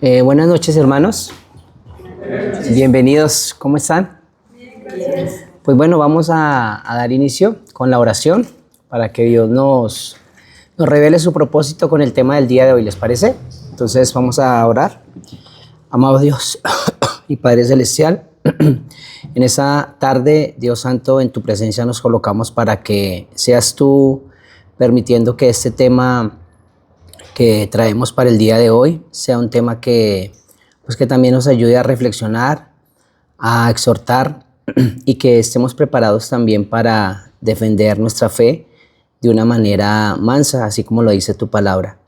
Buenas noches, hermanos. Bienvenidos. ¿Cómo están? Pues bueno, vamos a dar inicio con la oración para que Dios nos revele su propósito con el tema del día de hoy, ¿les parece? Entonces vamos a orar. Amado Dios y Padre Celestial, en esa tarde, Dios Santo, en tu presencia nos colocamos para que seas tú permitiendo que este tema que traemos para el día de hoy sea un tema que también nos ayude a reflexionar, a exhortar y que estemos preparados también para defender nuestra fe de una manera mansa, así como lo dice tu palabra.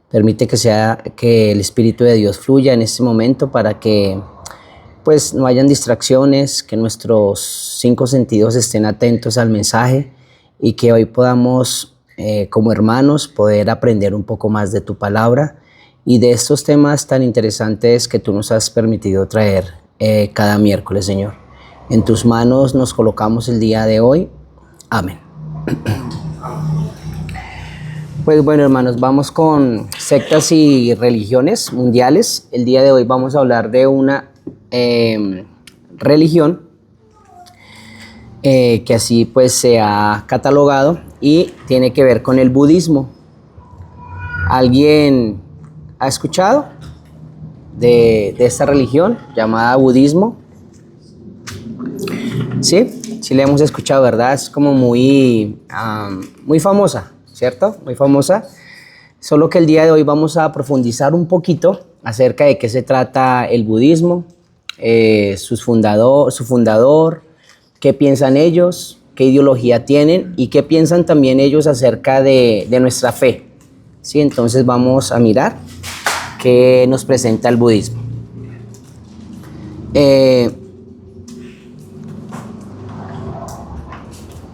Permite que el Espíritu de Dios fluya en este momento para que pues no hayan distracciones, que nuestros 5 sentidos estén atentos al mensaje y que hoy podamos como hermanos poder aprender un poco más de tu palabra y de estos temas tan interesantes que tú nos has permitido traer cada miércoles, Señor. En tus manos nos colocamos el día de hoy. Amén. Pues bueno, hermanos, vamos con sectas y religiones mundiales. El día de hoy vamos a hablar de una religión que así pues se ha catalogado y tiene que ver con el budismo. ¿Alguien ha escuchado de esta religión llamada budismo? Sí la hemos escuchado, ¿verdad? Es como muy famosa, ¿cierto? Muy famosa. Solo que el día de hoy vamos a profundizar un poquito acerca de qué se trata el budismo, su fundador, qué piensan ellos, qué ideología tienen y qué piensan también ellos acerca de nuestra fe. ¿Sí? Entonces vamos a mirar qué nos presenta el budismo.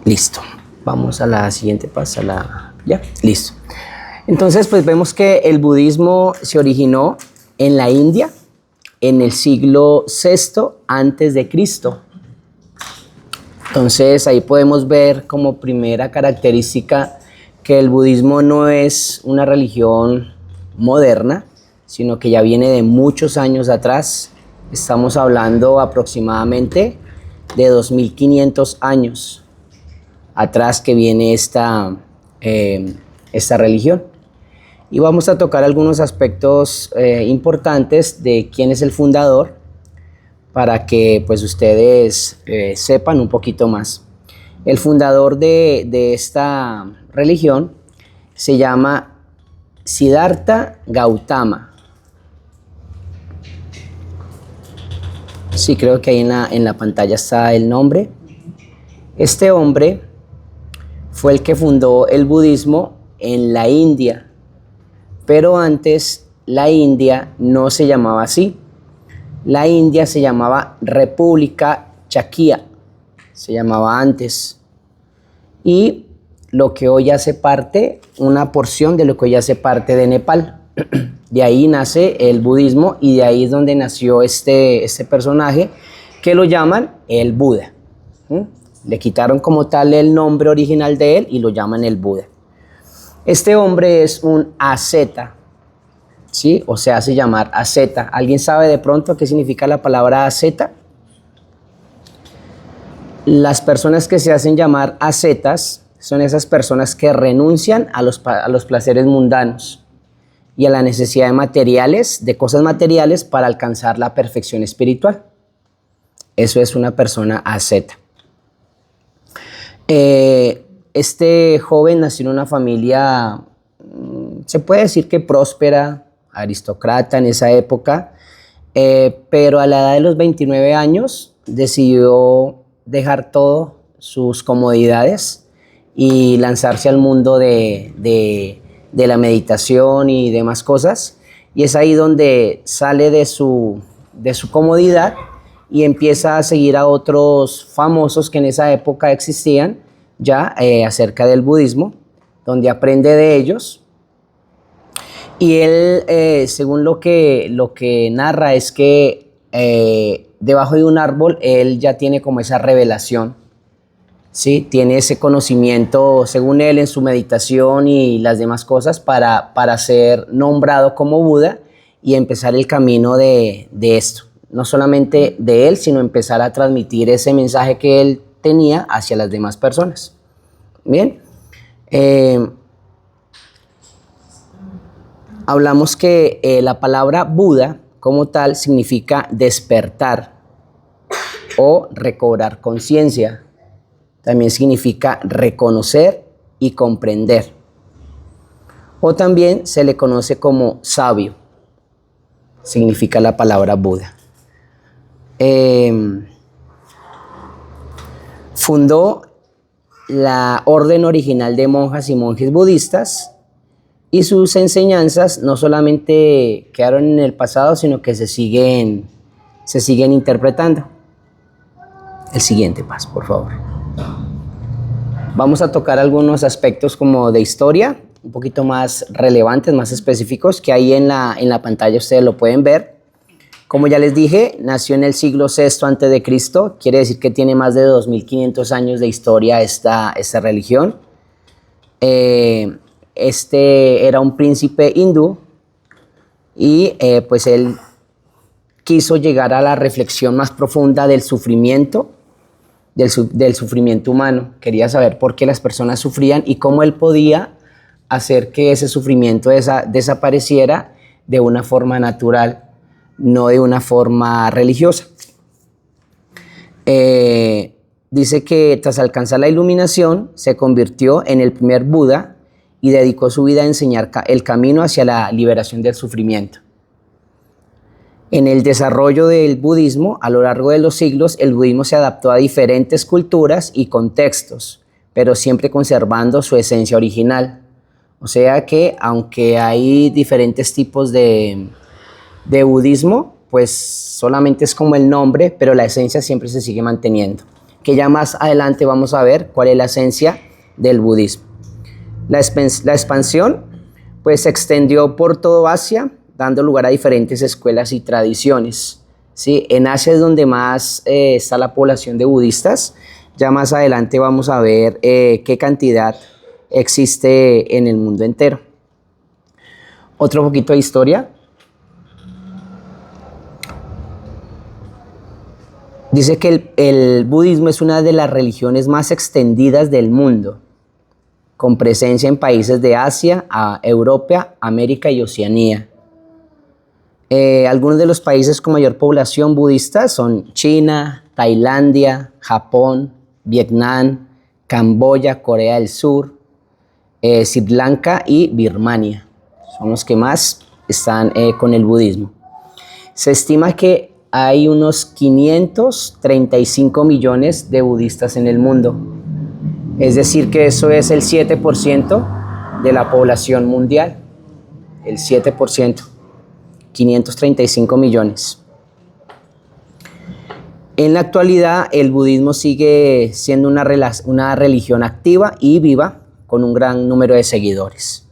Listo. Vamos a la siguiente, ya, listo. Entonces, pues vemos que el budismo se originó en la India en el siglo VI antes de Cristo. Entonces, ahí podemos ver como primera característica que el budismo no es una religión moderna, sino que ya viene de muchos años atrás. Estamos hablando aproximadamente de 2500 años atrás que viene esta religión. Y vamos a tocar algunos aspectos importantes de quién es el fundador para que pues ustedes sepan un poquito más. El fundador de esta religión se llama Siddhartha Gautama. Sí, creo que ahí en la pantalla está el nombre. Este hombre fue el que fundó el budismo en la India, pero antes la India no se llamaba así. La India se llamaba República Chaquia, se llamaba antes. Y lo que hoy hace parte, una porción de lo que hoy hace parte de Nepal. De ahí nace el budismo y de ahí es donde nació este personaje que lo llaman el Buda. Le quitaron como tal el nombre original de él y lo llaman el Buda. Este hombre es un asceta, ¿sí? O se hace llamar asceta. ¿Alguien sabe de pronto qué significa la palabra asceta? Las personas que se hacen llamar ascetas son esas personas que renuncian a los placeres mundanos y a la necesidad de cosas materiales para alcanzar la perfección espiritual. Eso es una persona asceta. Este joven nació en una familia, se puede decir que próspera, aristócrata en esa época, pero a la edad de los 29 años decidió dejar todas sus comodidades y lanzarse al mundo de la meditación y demás cosas. Y es ahí donde sale de su comodidad y empieza a seguir a otros famosos que en esa época existían ya acerca del budismo, donde aprende de ellos. Y él, según lo que narra, es que debajo de un árbol él ya tiene como esa revelación, ¿sí? Tiene ese conocimiento, según él, en su meditación y las demás cosas para ser nombrado como Buda y empezar el camino de esto. No solamente de él, sino empezar a transmitir ese mensaje que él tenía hacia las demás personas. Bien. Hablamos que la palabra Buda como tal significa despertar o recobrar conciencia. También significa reconocer y comprender. O también se le conoce como sabio. Significa la palabra Buda. Fundó la orden original de monjas y monjes budistas, y sus enseñanzas no solamente quedaron en el pasado, sino que se siguen interpretando. El siguiente paso, por favor. Vamos a tocar algunos aspectos como de historia, un poquito más relevantes, más específicos, que ahí en la pantalla ustedes lo pueden ver. Como ya les dije, nació en el siglo VI a.C., quiere decir que tiene más de 2500 años de historia esta religión. Este era un príncipe hindú y pues él quiso llegar a la reflexión más profunda del sufrimiento, del sufrimiento humano. Quería saber por qué las personas sufrían y cómo él podía hacer que ese sufrimiento desapareciera de una forma natural, no de una forma religiosa. Dice que tras alcanzar la iluminación se convirtió en el primer Buda y dedicó su vida a enseñar el camino hacia la liberación del sufrimiento. En el desarrollo del budismo, a lo largo de los siglos, el budismo se adaptó a diferentes culturas y contextos, pero siempre conservando su esencia original. O sea que, aunque hay diferentes tipos de budismo, pues solamente es como el nombre, pero la esencia siempre se sigue manteniendo. Que ya más adelante vamos a ver cuál es la esencia del budismo. La expansión pues se extendió por todo Asia, dando lugar a diferentes escuelas y tradiciones. ¿Sí? En Asia es donde más está la población de budistas. Ya más adelante vamos a ver qué cantidad existe en el mundo entero. Otro poquito de historia. Dice que el budismo es una de las religiones más extendidas del mundo, con presencia en países de Asia, Europa, América y Oceanía. Algunos de los países con mayor población budista son China, Tailandia, Japón, Vietnam, Camboya, Corea del Sur, Sri Lanka y Birmania. Son los que más están con el budismo. Se estima que hay unos 535 millones de budistas en el mundo. Es decir, que eso es el 7% de la población mundial. El 7%. 535 millones. En la actualidad, el budismo sigue siendo una religión activa y viva, con un gran número de seguidores.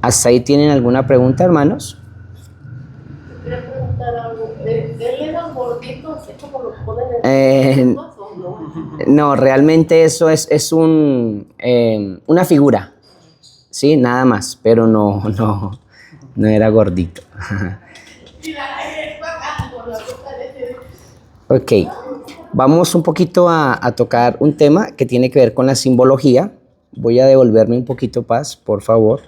¿Hasta ahí tienen alguna pregunta, hermanos? Quería preguntar algo. ¿Él era gordito, así como lo ponen en los o no? No, realmente eso es una figura, ¿sí? Nada más, pero no era gordito. Ok, vamos un poquito a tocar un tema que tiene que ver con la simbología. Voy a devolverme un poquito, Paz, por favor.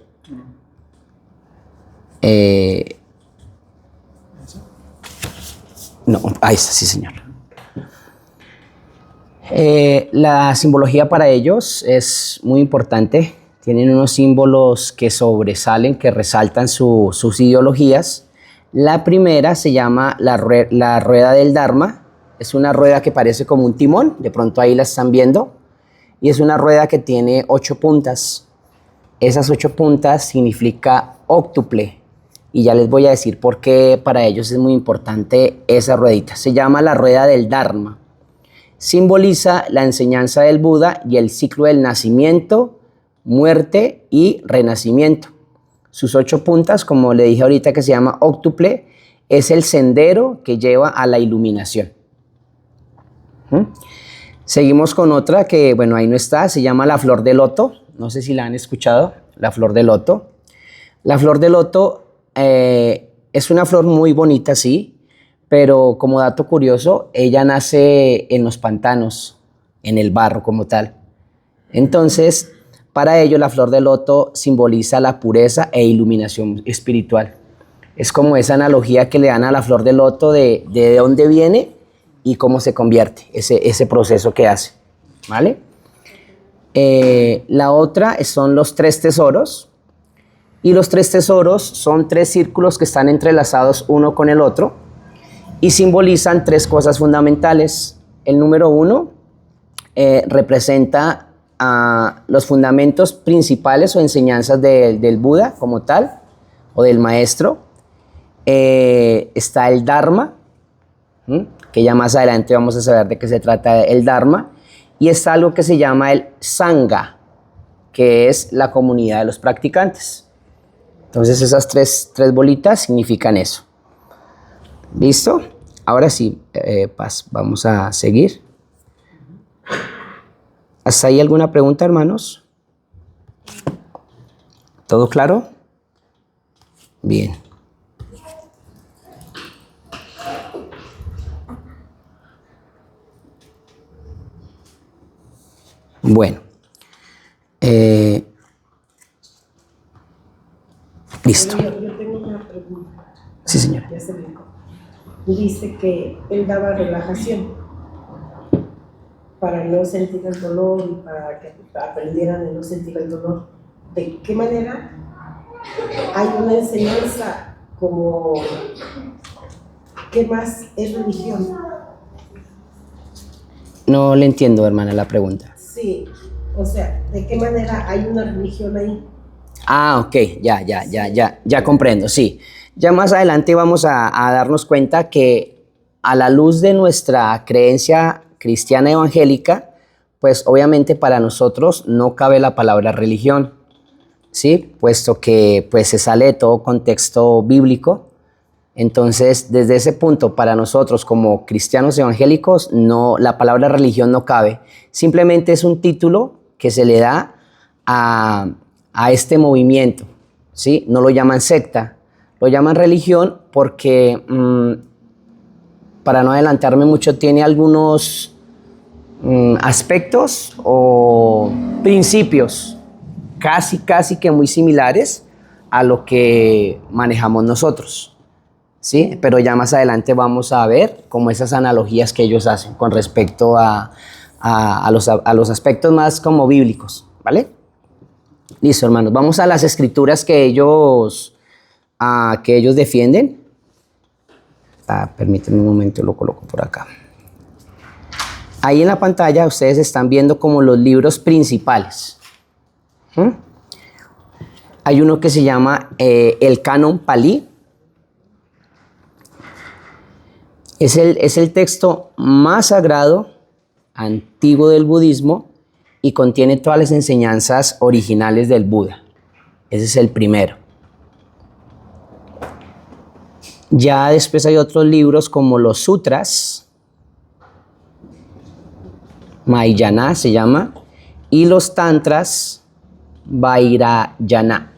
No, ahí está, sí, señor. La simbología para ellos es muy importante. Tienen unos símbolos que sobresalen, que resaltan sus ideologías. La primera se llama la rueda del Dharma. Es una rueda que parece como un timón, de pronto ahí la están viendo. Y es una rueda que tiene 8 puntas. Esas 8 puntas significa óctuple. Y ya les voy a decir por qué para ellos es muy importante esa ruedita. Se llama la rueda del Dharma. Simboliza la enseñanza del Buda y el ciclo del nacimiento, muerte y renacimiento. Sus 8 puntas, como le dije ahorita, que se llama óctuple, es el sendero que lleva a la iluminación. Seguimos con otra que, bueno, ahí no está, se llama la flor de loto. No sé si la han escuchado, la flor de loto. La flor de loto es una flor muy bonita, sí, pero como dato curioso, ella nace en los pantanos, en el barro como tal. Entonces, para ello, la flor de loto simboliza la pureza e iluminación espiritual. Es como esa analogía que le dan a la flor de loto de dónde viene y cómo se convierte, ese proceso que hace, ¿vale? La otra son los tres tesoros, y los tres tesoros son tres círculos que están entrelazados uno con el otro y simbolizan tres cosas fundamentales. El número 1 representa los fundamentos principales o enseñanzas del Buda como tal, o del maestro. Está el Dharma, que ya más adelante vamos a saber de qué se trata el Dharma, y está algo que se llama el Sangha, que es la comunidad de los practicantes. Entonces esas tres bolitas significan eso. ¿Listo? Ahora sí, Paz, vamos a seguir. ¿Hasta ahí alguna pregunta, hermanos? ¿Todo claro? Bien. Bueno. Listo. Yo tengo una pregunta. Sí, señora. Ya se me dijo. Dice que él daba relajación para no sentir el dolor y para que aprendieran a no sentir el dolor. ¿De qué manera hay una enseñanza como qué más es religión? No le entiendo, hermana, la pregunta. Sí, o sea, ¿de qué manera hay una religión ahí? Ah, ok, ya comprendo, sí. Ya más adelante vamos a darnos cuenta que a la luz de nuestra creencia cristiana evangélica, pues obviamente para nosotros no cabe la palabra religión, ¿sí? Puesto que pues se sale de todo contexto bíblico. Entonces, desde ese punto, para nosotros como cristianos evangélicos, no, la palabra religión no cabe. Simplemente es un título que se le da a este movimiento, ¿sí? No lo llaman secta, lo llaman religión porque, para no adelantarme mucho, tiene algunos aspectos o principios casi que muy similares a lo que manejamos nosotros, ¿sí? Pero ya más adelante vamos a ver como esas analogías que ellos hacen con respecto a los aspectos más como bíblicos, ¿vale? Listo, hermanos. Vamos a las escrituras que ellos defienden. Permítanme un momento, lo coloco por acá. Ahí en la pantalla ustedes están viendo como los libros principales. Hay uno que se llama el Canon Pali. Es el texto más sagrado, antiguo del budismo, y contiene todas las enseñanzas originales del Buda. Ese es el primero. Ya después hay otros libros como los sutras, Mahayana se llama, y los tantras, Vairayana.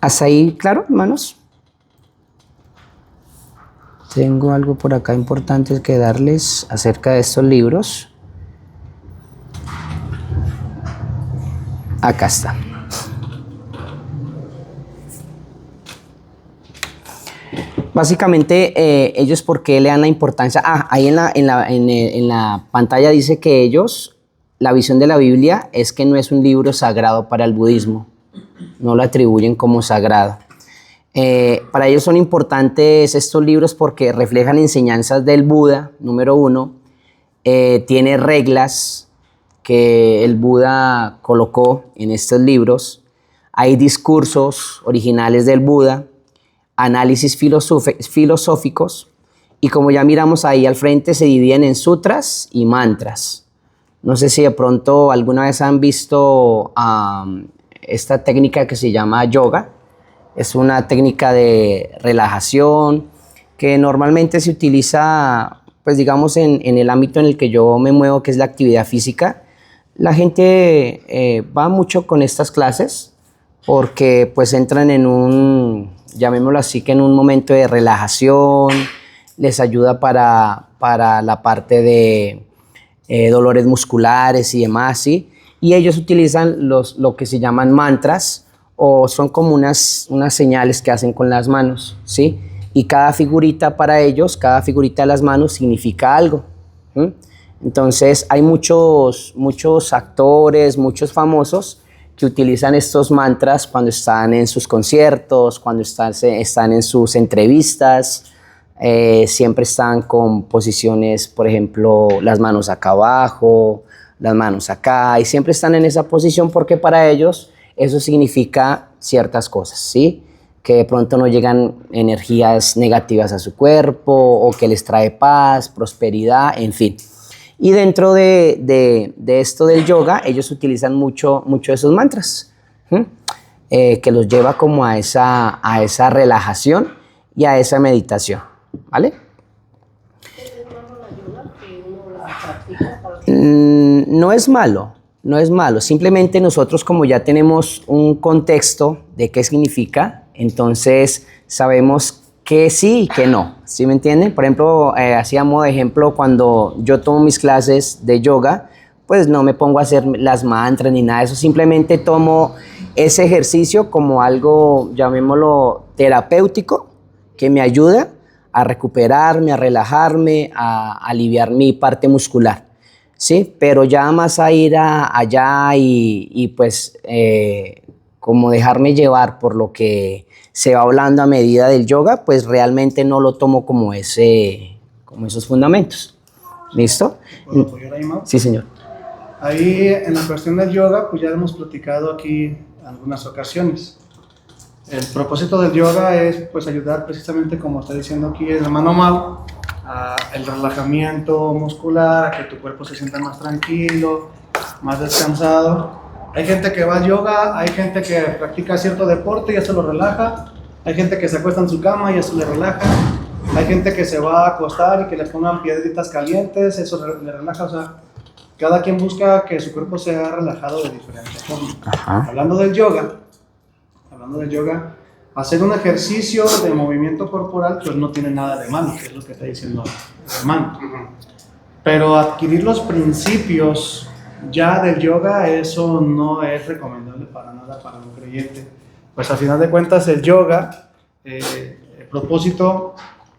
¿Hasta ahí claro, hermanos? Tengo algo por acá importante que darles acerca de estos libros. Acá está. Básicamente, ellos, ¿por qué le dan la importancia? Ahí en la pantalla dice que ellos, la visión de la Biblia es que no es un libro sagrado para el budismo. No lo atribuyen como sagrado. Para ellos son importantes estos libros porque reflejan enseñanzas del Buda, número 1. Tiene reglas que el Buda colocó en estos libros. Hay discursos originales del Buda, análisis filosóficos Y como ya miramos ahí al frente, se dividen en sutras y mantras. No sé si de pronto alguna vez han visto esta técnica que se llama yoga. Es una técnica de relajación que normalmente se utiliza, pues digamos, en el ámbito en el que yo me muevo, que es la actividad física. La gente va mucho con estas clases porque pues entran en un, llamémoslo así, que en un momento de relajación, les ayuda para la parte de dolores musculares y demás, ¿sí? Y ellos utilizan lo que se llaman mantras, o son como unas señales que hacen con las manos, ¿sí? Y cada figurita para ellos, cada figurita de las manos significa algo. Entonces hay muchos actores, muchos famosos que utilizan estos mantras cuando están en sus conciertos, cuando están en sus entrevistas. Siempre están con posiciones, por ejemplo, las manos acá abajo, las manos acá, y siempre están en esa posición porque para ellos eso significa ciertas cosas, ¿sí? Que de pronto no llegan energías negativas a su cuerpo, o que les trae paz, prosperidad, en fin. Y dentro de esto del yoga, ellos utilizan mucho esos mantras, que los lleva como a esa relajación y a esa meditación, ¿vale? ¿Es malo la yoga que uno la practica para No es malo, no es malo. Simplemente nosotros, como ya tenemos un contexto de qué significa, entonces sabemos que sí y que no, ¿sí me entienden? Por ejemplo, así a modo de ejemplo, cuando yo tomo mis clases de yoga, pues no me pongo a hacer las mantras ni nada de eso, simplemente tomo ese ejercicio como algo, llamémoslo, terapéutico, que me ayuda a recuperarme, a relajarme, a aliviar mi parte muscular, ¿sí? Pero ya más a ir allá y pues como dejarme llevar por lo que se va hablando a medida del yoga, pues realmente no lo tomo como esos fundamentos. ¿Listo? ¿Puedo apoyar ahí, Mau? Sí, señor. Ahí en la cuestión del yoga, pues ya hemos platicado aquí en algunas ocasiones. El propósito del yoga es pues ayudar precisamente, como está diciendo aquí el hermano Mau, a el relajamiento muscular, a que tu cuerpo se sienta más tranquilo, más descansado. Hay gente que va al yoga, hay gente que practica cierto deporte y eso lo relaja, hay gente que se acuesta en su cama y eso le relaja, hay gente que se va a acostar y que le pongan piedritas calientes, eso le relaja, o sea, cada quien busca que su cuerpo sea relajado de diferentes formas. Hablando del yoga, hacer un ejercicio de movimiento corporal pues no tiene nada de malo, que es lo que está diciendo el hermano. Pero adquirir los principios ya del yoga, eso no es recomendable para nada para un creyente. Pues al final de cuentas el yoga, el propósito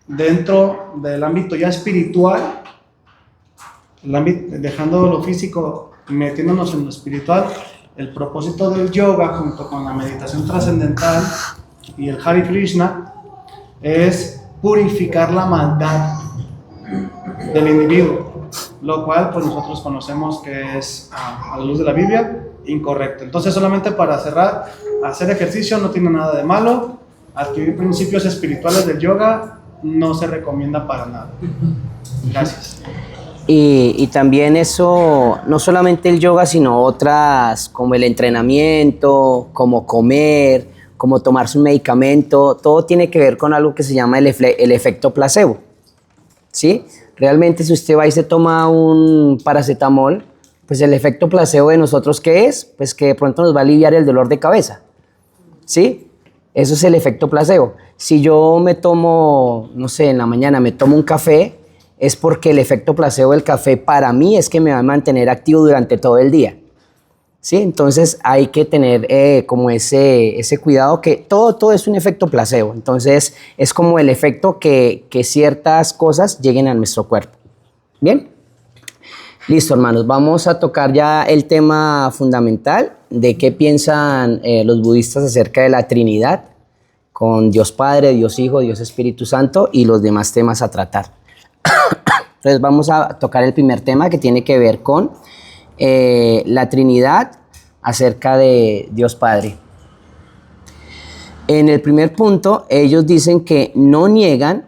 dentro del ámbito ya espiritual, dejando lo físico, metiéndonos en lo espiritual, el propósito del yoga junto con la meditación trascendental y el Hare Krishna es purificar la maldad del individuo, lo cual pues nosotros conocemos que es, a la luz de la Biblia, incorrecto. Entonces, solamente para cerrar, hacer ejercicio no tiene nada de malo, adquirir principios espirituales del yoga no se recomienda para nada. Gracias. Y también eso, no solamente el yoga, sino otras como el entrenamiento, como comer, como tomarse un medicamento, todo tiene que ver con algo que se llama el efecto placebo, ¿sí? Realmente si usted va y se toma un paracetamol, pues el efecto placebo de nosotros, ¿qué es? Pues que de pronto nos va a aliviar el dolor de cabeza, ¿sí? Eso es el efecto placebo. Si yo me tomo, no sé, en la mañana me tomo un café, es porque el efecto placebo del café para mí es que me va a mantener activo durante todo el día, ¿sí? Entonces hay que tener como ese cuidado, que todo es un efecto placebo. Entonces es como el efecto que ciertas cosas lleguen a nuestro cuerpo. ¿Bien? Listo, hermanos. Vamos a tocar ya el tema fundamental de qué piensan los budistas acerca de la Trinidad, con Dios Padre, Dios Hijo, Dios Espíritu Santo y los demás temas a tratar. Entonces vamos a tocar el primer tema, que tiene que ver con la Trinidad acerca de Dios Padre. En el primer punto, ellos dicen que no niegan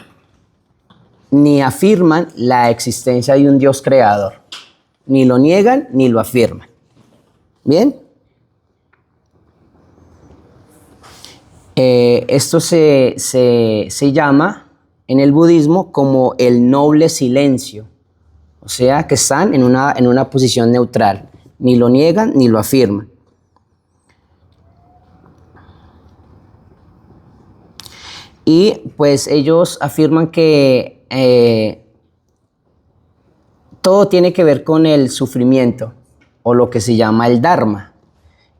ni afirman la existencia de un Dios creador. Ni lo niegan ni lo afirman. ¿Bien? Esto se llama en el budismo como el noble silencio. O sea, que están en una posición neutral. Ni lo niegan ni lo afirman. Y pues ellos afirman que todo tiene que ver con el sufrimiento o lo que se llama el Dharma.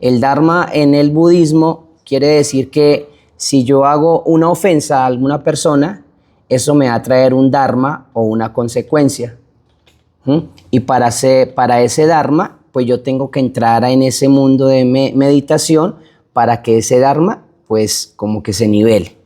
El Dharma en el budismo quiere decir que si yo hago una ofensa a alguna persona, eso me va a traer un Dharma o una consecuencia. Y para ese Dharma, pues yo tengo que entrar en ese mundo de meditación para que ese Dharma, pues como que se nivele.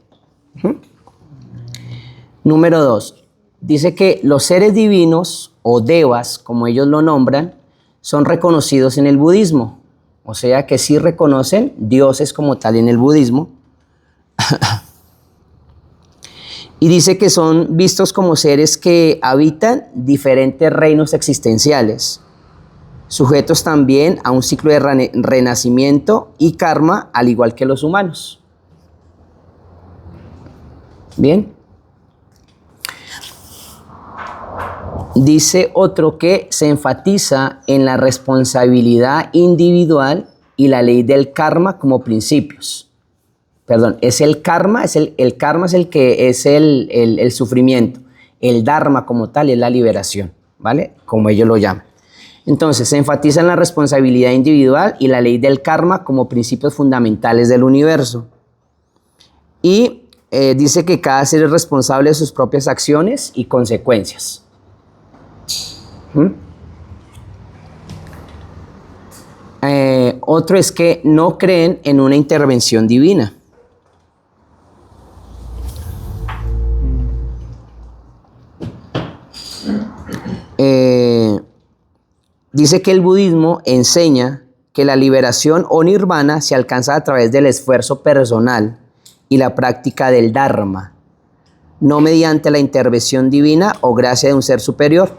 Número 2. Dice que los seres divinos o devas, como ellos lo nombran, son reconocidos en el budismo. O sea que sí reconocen dioses como tal en el budismo. Y dice que son vistos como seres que habitan diferentes reinos existenciales, sujetos también a un ciclo de renacimiento y karma, al igual que los humanos. Bien. Dice otro que se enfatiza en la responsabilidad individual y la ley del karma como principios. Perdón, es el karma, el karma es el que es el sufrimiento. El dharma como tal es la liberación, ¿vale? Como ellos lo llaman. Entonces, se enfatiza en la responsabilidad individual y la ley del karma como principios fundamentales del universo. Y dice que cada ser es responsable de sus propias acciones y consecuencias. Otro es que no creen en una intervención divina. Dice que el budismo enseña que la liberación o nirvana se alcanza a través del esfuerzo personal y la práctica del dharma, no mediante la intervención divina o gracia de un ser superior.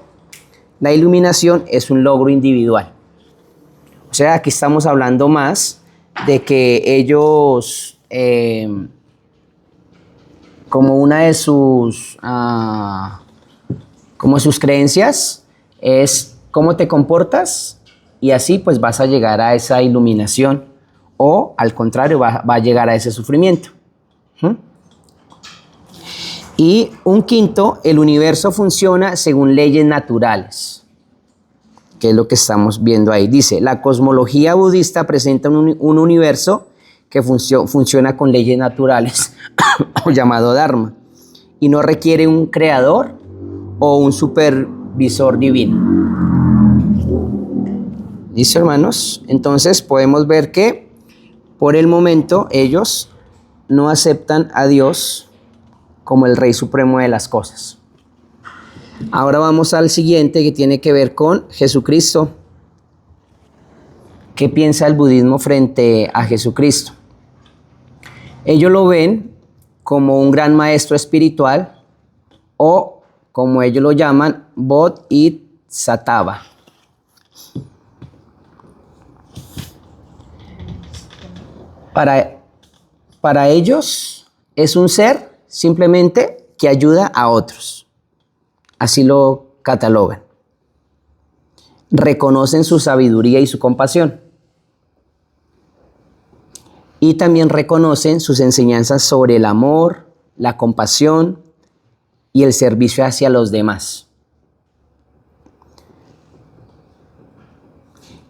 La iluminación es un logro individual. O sea, aquí estamos hablando más de que ellos, como una de sus, como sus creencias, es cómo te comportas y así pues vas a llegar a esa iluminación o al contrario va a llegar a ese sufrimiento. Y un quinto, el universo funciona según leyes naturales, que es lo que estamos viendo ahí. Dice, la cosmología budista presenta un universo que funciona con leyes naturales, llamado Dharma, y no requiere un creador o un supervisor divino. ¿Listo, hermanos? Entonces podemos ver que por el momento ellos no aceptan a Dios como el Rey Supremo de las cosas. Ahora vamos al siguiente, que tiene que ver con Jesucristo. ¿Qué piensa el budismo frente a Jesucristo? Ellos lo ven como un gran maestro espiritual o, como ellos lo llaman, Bodhisattva. Para ellos es un ser simplemente que ayuda a otros. Así lo catalogan. Reconocen su sabiduría y su compasión. Y también reconocen sus enseñanzas sobre el amor, la compasión y el servicio hacia los demás.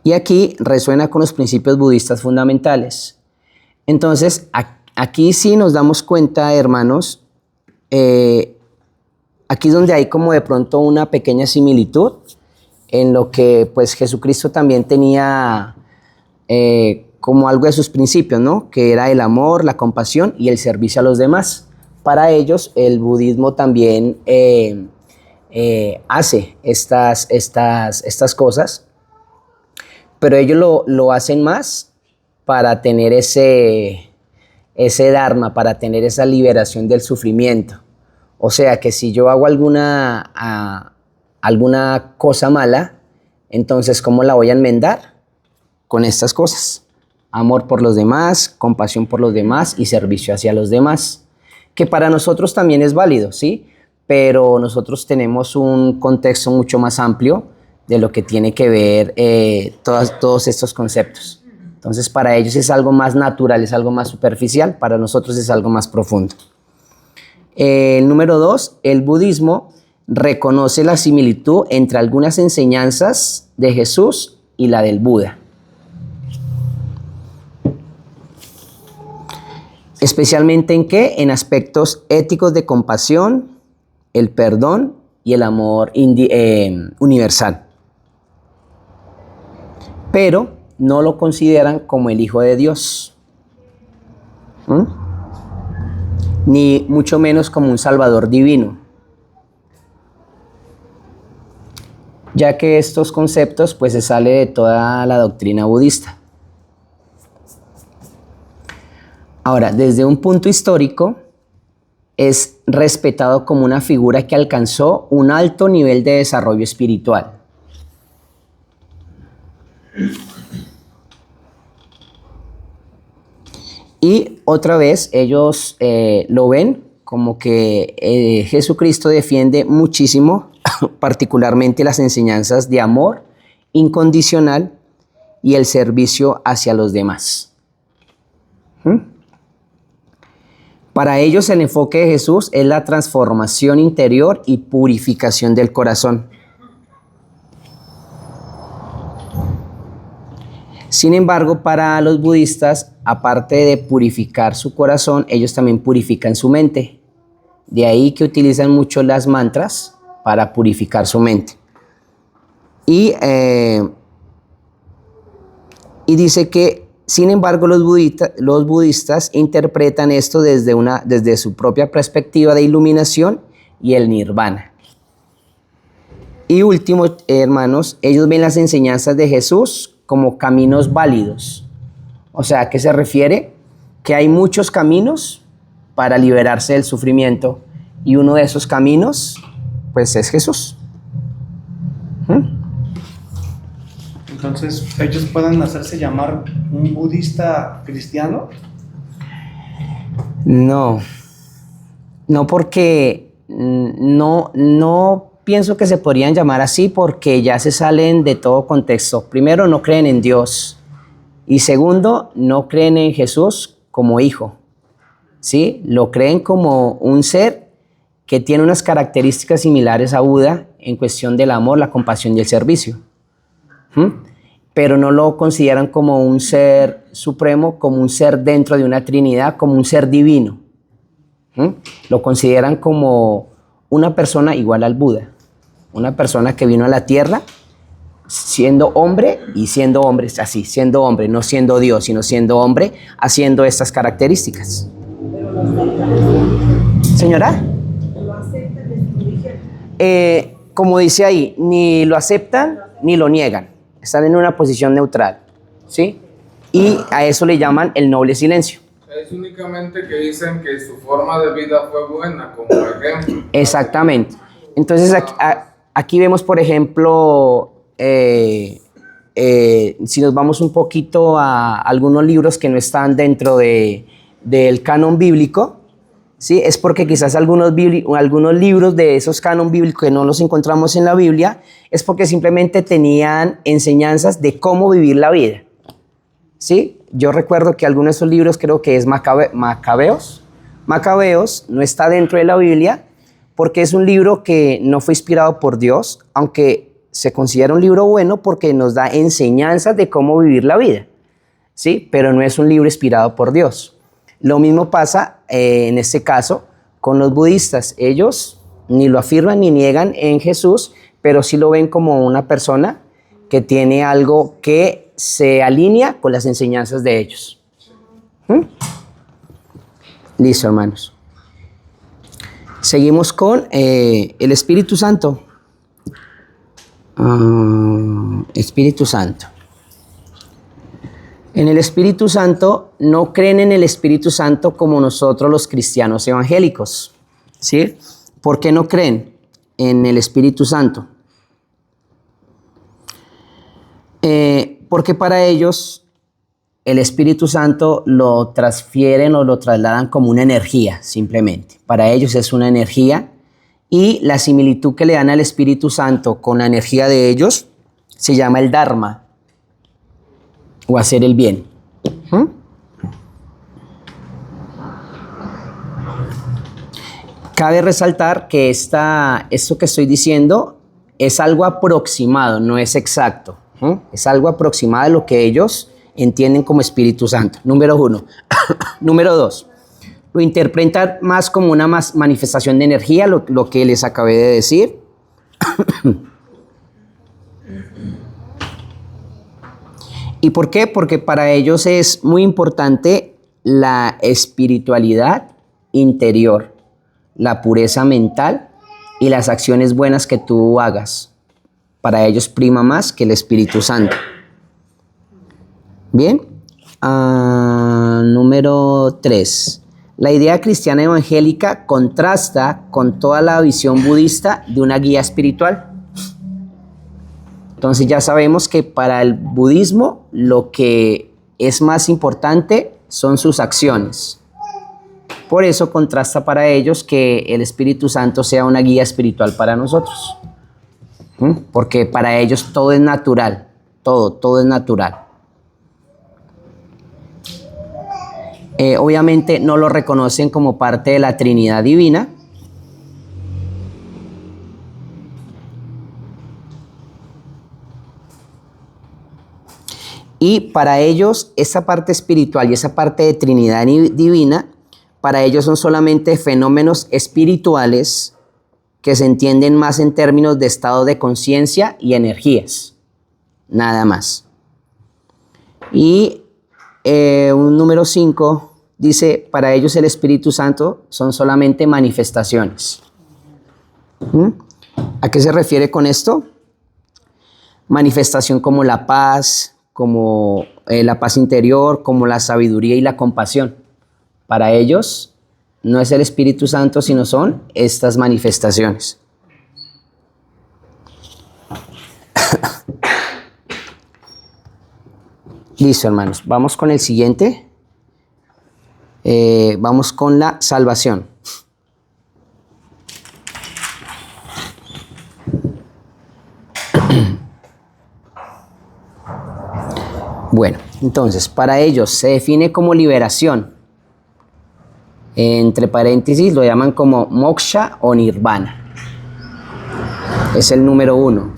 Y aquí resuena con los principios budistas fundamentales. Entonces, aquí sí nos damos cuenta, hermanos, aquí es donde hay como de pronto una pequeña similitud en lo que pues Jesucristo también tenía como algo de sus principios, ¿no? Que era el amor, la compasión y el servicio a los demás. Para ellos, el budismo también hace estas cosas, pero ellos lo hacen más para tener ese dharma, para tener esa liberación del sufrimiento. O sea que si yo hago alguna cosa mala, entonces ¿cómo la voy a enmendar? Con estas cosas. Amor por los demás, compasión por los demás y servicio hacia los demás. Que para nosotros también es válido, ¿sí? Pero nosotros tenemos un contexto mucho más amplio de lo que tiene que ver todos estos conceptos. Entonces para ellos es algo más natural, es algo más superficial, para nosotros es algo más profundo. El número 2, el budismo reconoce la similitud entre algunas enseñanzas de Jesús y la del Buda. Especialmente en qué? En aspectos éticos de compasión, el perdón y el amor universal. Pero no lo consideran como el Hijo de Dios, ni mucho menos como un Salvador divino, ya que estos conceptos pues se sale de toda la doctrina budista. Ahora, desde un punto histórico, es respetado como una figura que alcanzó un alto nivel de desarrollo espiritual. Y otra vez ellos lo ven como que Jesucristo defiende muchísimo, particularmente las enseñanzas de amor incondicional y el servicio hacia los demás. Para ellos el enfoque de Jesús es la transformación interior y purificación del corazón. Sin embargo, para los budistas, aparte de purificar su corazón, ellos también purifican su mente. De ahí que utilizan mucho las mantras para purificar su mente. Y dice que, sin embargo, los budistas interpretan esto desde su propia perspectiva de iluminación y el nirvana. Y último, hermanos, ellos ven las enseñanzas de Jesús como caminos válidos. O sea, ¿a qué se refiere? Que hay muchos caminos para liberarse del sufrimiento y uno de esos caminos, pues, es Jesús. Entonces, ¿ellos pueden hacerse llamar un budista cristiano? No porque no pienso que se podrían llamar así porque ya se salen de todo contexto. Primero, no creen en Dios y segundo, no creen en Jesús como hijo, ¿sí? Lo creen como un ser que tiene unas características similares a Buda en cuestión del amor, la compasión y el servicio. Pero no lo consideran como un ser supremo, como un ser dentro de una trinidad, como un ser divino. Lo consideran como una persona igual al Buda, una persona que vino a la tierra siendo hombre y siendo hombre, así, siendo hombre, no siendo Dios, sino siendo hombre, haciendo estas características. Pero lo aceptan. Señora, Lo aceptan en su origen. como dice ahí, ni lo aceptan ni lo niegan. Están en una posición neutral, ¿sí? Y a eso le llaman el noble silencio. Es únicamente que dicen que su forma de vida fue buena, como ejemplo. Exactamente. Entonces aquí vemos, por ejemplo, si nos vamos un poquito a algunos libros que no están dentro del canon bíblico, ¿sí? Es porque quizás algunos libros de esos canon bíblicos que no los encontramos en la Biblia, es porque simplemente tenían enseñanzas de cómo vivir la vida, ¿sí? Yo recuerdo que algunos de esos libros, creo que es Macabeos no está dentro de la Biblia porque es un libro que no fue inspirado por Dios, aunque se considera un libro bueno porque nos da enseñanzas de cómo vivir la vida, ¿sí? Pero no es un libro inspirado por Dios. Lo mismo pasa en este caso con los budistas. Ellos ni lo afirman ni niegan en Jesús, pero sí lo ven como una persona que tiene algo que se alinea con las enseñanzas de ellos. Listo, hermanos. Seguimos con el Espíritu Santo. Espíritu Santo. En el Espíritu Santo no creen en el Espíritu Santo como nosotros los cristianos evangélicos, ¿sí? ¿Por qué no creen en el Espíritu Santo? Porque para ellos el Espíritu Santo lo transfieren o lo trasladan como una energía, simplemente. Para ellos es una energía, y la similitud que le dan al Espíritu Santo con la energía de ellos se llama el Dharma, o hacer el bien. Cabe resaltar que esto que estoy diciendo es algo aproximado, no es exacto. Es algo aproximado a lo que ellos entienden como Espíritu Santo. Número 1. Número 2. Lo interpretan más como una manifestación de energía, lo que les acabé de decir. ¿Y por qué? Porque para ellos es muy importante la espiritualidad interior, la pureza mental y las acciones buenas que tú hagas. Para ellos prima más que el Espíritu Santo. Bien. Número 3. La idea cristiana evangélica contrasta con toda la visión budista de una guía espiritual. Entonces ya sabemos que para el budismo lo que es más importante son sus acciones. Por eso contrasta para ellos que el Espíritu Santo sea una guía espiritual para nosotros. Porque para ellos todo es natural, todo es natural. Obviamente no lo reconocen como parte de la Trinidad Divina. Y para ellos esa parte espiritual y esa parte de Trinidad Divina, para ellos son solamente fenómenos espirituales que se entienden más en términos de estado de conciencia y energías, nada más. Y un número 5 dice, para ellos el Espíritu Santo son solamente manifestaciones. ¿A qué se refiere con esto? Manifestación como la paz, como la paz interior, como la sabiduría y la compasión. Para ellos no es el Espíritu Santo, sino son estas manifestaciones. Listo, hermanos. Vamos con el siguiente. Vamos con la salvación. Bueno, entonces, para ellos se define como liberación. Entre paréntesis lo llaman como moksha o nirvana. Es el número 1.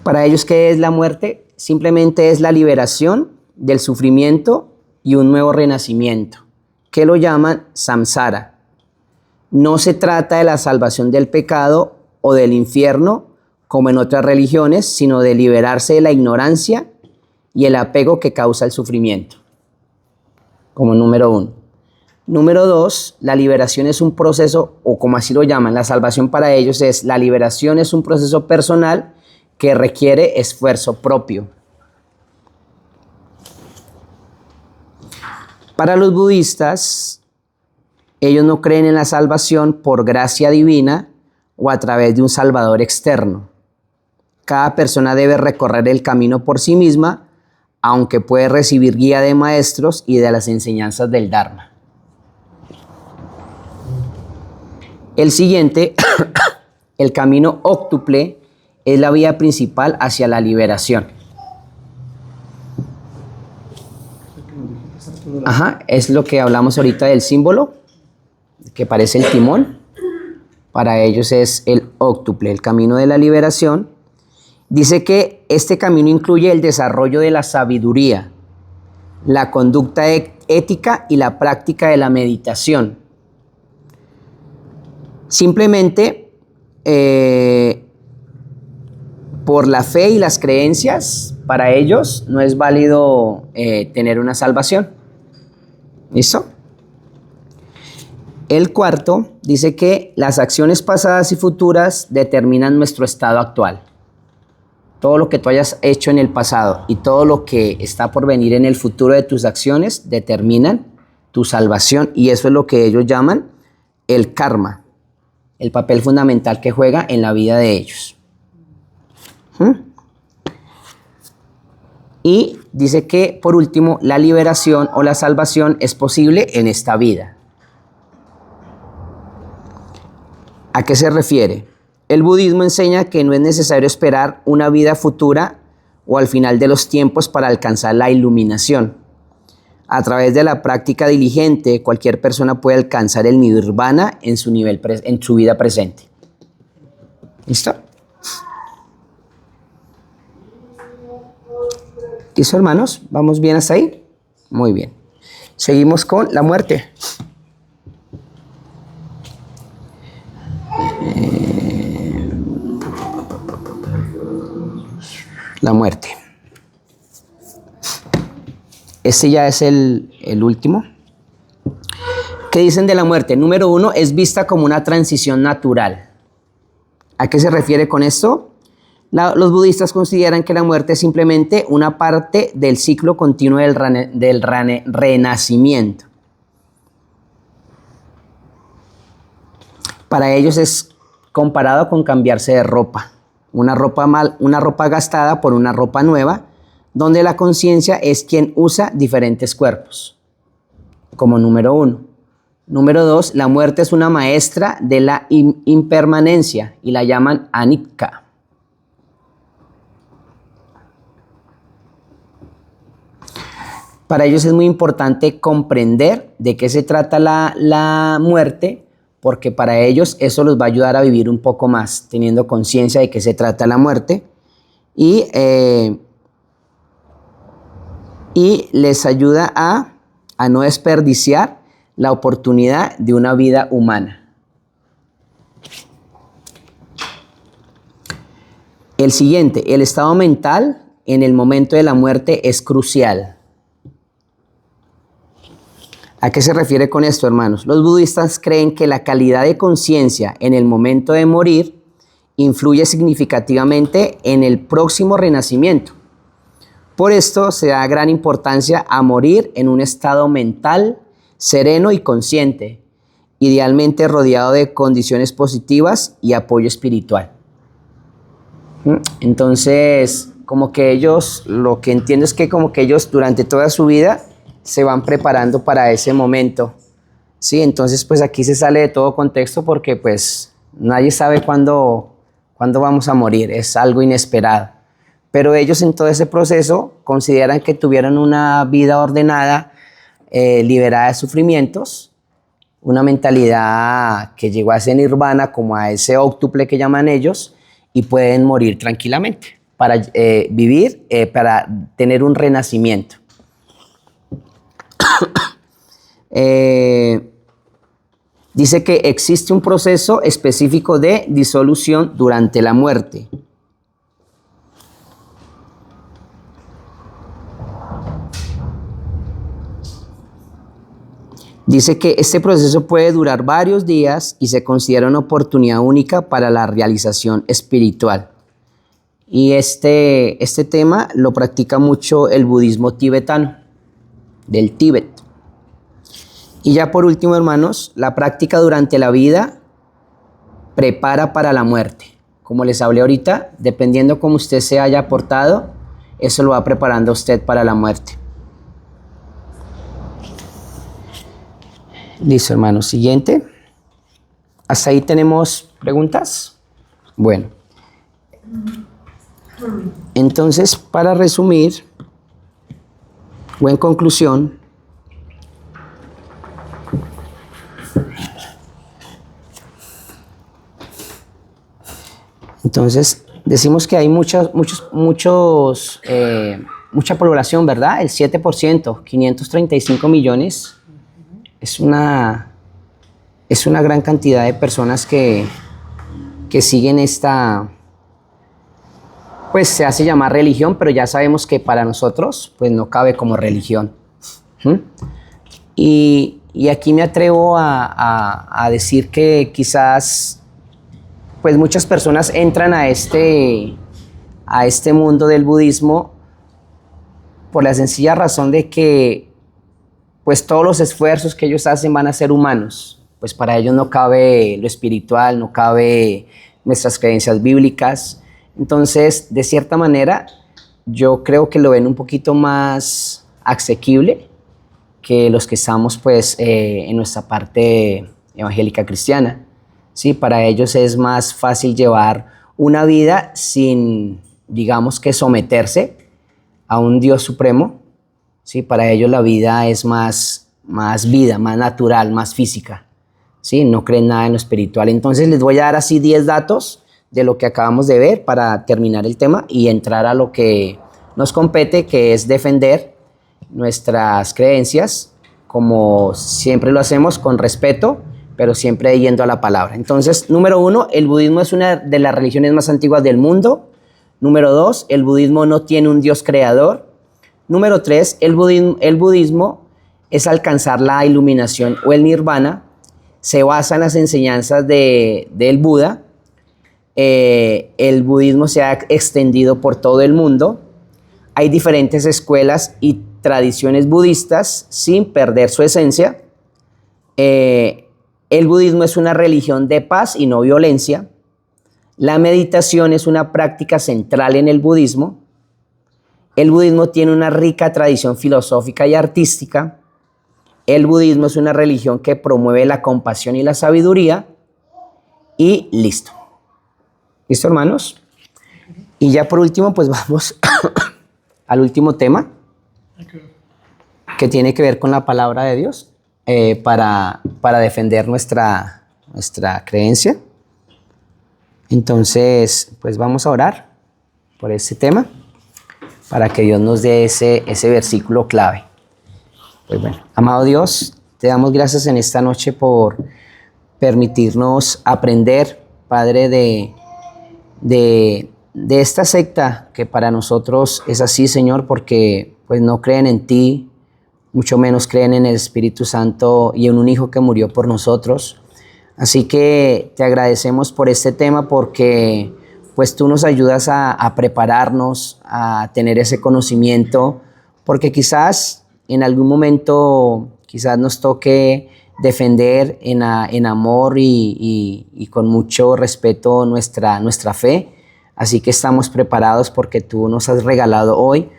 Para ellos, ¿qué es la muerte? Simplemente es la liberación del sufrimiento y un nuevo renacimiento, que lo llaman samsara. No se trata de la salvación del pecado o del infierno, como en otras religiones, sino de liberarse de la ignorancia y el apego que causa el sufrimiento, como número 1. Número 2, la liberación es un proceso, o como así lo llaman, la salvación para ellos es, la liberación es un proceso personal que requiere esfuerzo propio. Para los budistas, ellos no creen en la salvación por gracia divina o a través de un salvador externo. Cada persona debe recorrer el camino por sí misma, aunque puede recibir guía de maestros y de las enseñanzas del Dharma. El siguiente, el camino óctuple, es la vía principal hacia la liberación. Es lo que hablamos ahorita del símbolo, que parece el timón. Para ellos es el óctuple, el camino de la liberación. Dice que este camino incluye el desarrollo de la sabiduría, la conducta ética y la práctica de la meditación. Simplemente por la fe y las creencias, para ellos no es válido tener una salvación. ¿Listo? El cuarto dice que las acciones pasadas y futuras determinan nuestro estado actual. Todo lo que tú hayas hecho en el pasado y todo lo que está por venir en el futuro de tus acciones determinan tu salvación, y eso es lo que ellos llaman el karma, el papel fundamental que juega en la vida de ellos. Y dice que, por último, la liberación o la salvación es posible en esta vida. ¿A qué se refiere? El budismo enseña que no es necesario esperar una vida futura o al final de los tiempos para alcanzar la iluminación. A través de la práctica diligente, cualquier persona puede alcanzar el nirvana en su vida presente. ¿Listo? ¿Listo, hermanos? ¿Vamos bien hasta ahí? Muy bien. Seguimos con la muerte. La muerte. Este ya es el último. ¿Qué dicen de la muerte? Número 1, es vista como una transición natural. ¿A qué se refiere con esto? Los budistas consideran que la muerte es simplemente una parte del ciclo continuo del renacimiento. Para ellos es comparado con cambiarse de ropa. Una ropa gastada por una ropa nueva, donde la conciencia es quien usa diferentes cuerpos, como número 1. Número 2, la muerte es una maestra de la impermanencia y la llaman anicca. Para ellos es muy importante comprender de qué se trata la muerte, porque para ellos eso los va a ayudar a vivir un poco más, teniendo conciencia de qué se trata la muerte, y les ayuda a no desperdiciar la oportunidad de una vida humana. El siguiente, el estado mental en el momento de la muerte es crucial. ¿A qué se refiere con esto, hermanos? Los budistas creen que la calidad de conciencia en el momento de morir influye significativamente en el próximo renacimiento. Por esto se da gran importancia a morir en un estado mental sereno y consciente, idealmente rodeado de condiciones positivas y apoyo espiritual. Entonces, como que ellos, lo que entiendo es que como que ellos durante toda su vida se van preparando para ese momento, ¿sí? Entonces, pues aquí se sale de todo contexto porque pues nadie sabe cuándo vamos a morir, es algo inesperado. Pero ellos en todo ese proceso consideran que tuvieron una vida ordenada, liberada de sufrimientos, una mentalidad que llegó a ese nirvana, como a ese óctuple que llaman ellos, y pueden morir tranquilamente para vivir, para tener un renacimiento. Dice que existe un proceso específico de disolución durante la muerte. Dice que este proceso puede durar varios días y se considera una oportunidad única para la realización espiritual. Y este tema lo practica mucho el budismo tibetano, del Tíbet. Y ya por último, hermanos, la práctica durante la vida prepara para la muerte. Como les hablé ahorita, dependiendo cómo usted se haya portado, eso lo va preparando a usted para la muerte. Listo, hermanos. Siguiente. ¿Hasta ahí tenemos preguntas? Bueno. Entonces, para resumir, o en conclusión, entonces decimos que hay mucha población, ¿verdad? El 7%, 535 millones. Es una gran cantidad de personas que siguen esta, pues se hace llamar religión, pero ya sabemos que para nosotros pues no cabe como religión. Y aquí me atrevo a decir que quizás pues muchas personas entran a este mundo del budismo por la sencilla razón de que pues todos los esfuerzos que ellos hacen van a ser humanos. Pues para ellos no cabe lo espiritual, no cabe nuestras creencias bíblicas. Entonces, de cierta manera, yo creo que lo ven un poquito más asequible que los que estamos pues en nuestra parte evangélica cristiana. Sí, para ellos es más fácil llevar una vida sin, digamos que someterse a un Dios supremo. Sí, para ellos la vida es más vida, más natural, más física. Sí, no creen nada en lo espiritual. Entonces les voy a dar así 10 datos de lo que acabamos de ver para terminar el tema y entrar a lo que nos compete, que es defender nuestras creencias, como siempre lo hacemos, con respeto, pero siempre yendo a la palabra. Entonces, número 1, el budismo es una de las religiones más antiguas del mundo. Número 2, el budismo no tiene un Dios creador. Número 3, el budismo es alcanzar la iluminación o el nirvana. Se basa en las enseñanzas del Buda. El budismo se ha extendido por todo el mundo. Hay diferentes escuelas y tradiciones budistas sin perder su esencia. El budismo es una religión de paz y no violencia. La meditación es una práctica central en el budismo. El budismo tiene una rica tradición filosófica y artística. El budismo es una religión que promueve la compasión y la sabiduría. Y listo. ¿Listo, hermanos? Y ya por último, pues vamos al último tema, que tiene que ver con la palabra de Dios para defender nuestra creencia. Entonces, pues vamos a orar por este tema para que Dios nos dé ese versículo clave. Pues bueno, amado Dios, te damos gracias en esta noche por permitirnos aprender, Padre, de esta secta que para nosotros es así, Señor, porque pues no creen en ti, mucho menos creen en el Espíritu Santo y en un Hijo que murió por nosotros. Así que te agradecemos por este tema porque pues tú nos ayudas a prepararnos, a tener ese conocimiento, porque quizás en algún momento quizás nos toque defender en amor y con mucho respeto nuestra fe. Así que estamos preparados porque tú nos has regalado hoy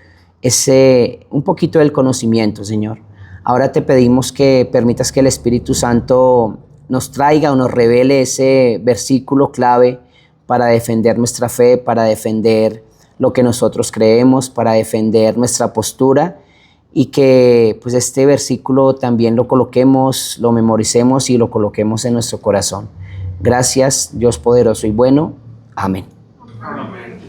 un poquito del conocimiento, Señor. Ahora te pedimos que permitas que el Espíritu Santo nos traiga o nos revele ese versículo clave para defender nuestra fe, para defender lo que nosotros creemos, para defender nuestra postura, y que pues este versículo también lo coloquemos, lo memoricemos y lo coloquemos en nuestro corazón. Gracias, Dios poderoso y bueno. Amén. Amén.